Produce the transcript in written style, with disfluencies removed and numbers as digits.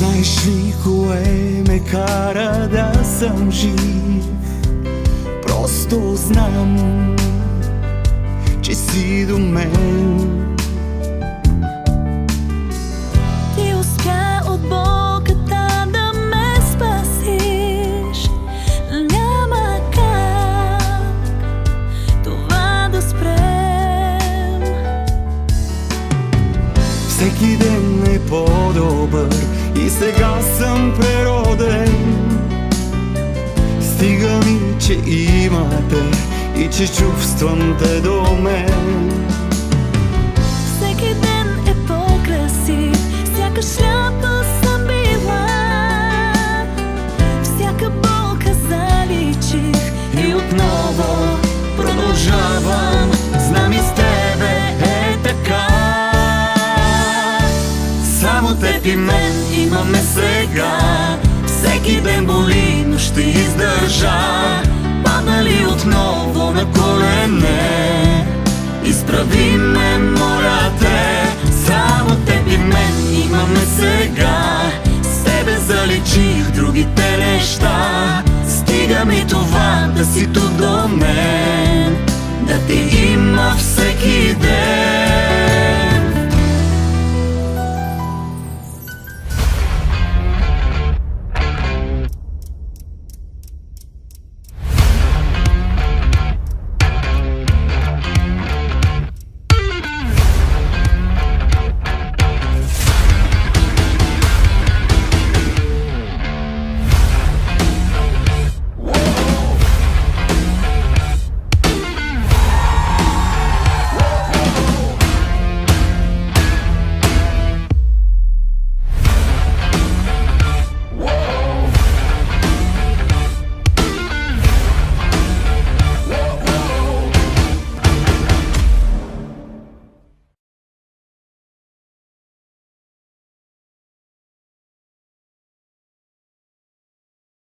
Знаеш ли кое ме кара да съм жив? Просто знам, че си до мен. Ти успя от болката да ме спасиш. Няма как това да спрем. Всеки ден е по-добър и сега съм прероден. Стига ми, че имате и че чувствам те до мен. Всеки ден е по-красив, сякаш лято съм била. Всяка болка заличих И отново продължавам, знам и с тебе е така. Само теб и мен имаме сега. Всеки ден боли, но ще издържа. Паднали отново на колене, изправи ме, моля те. Само теб и мен имаме сега. С тебе заличих другите неща. Стига ми това да си тук до мен.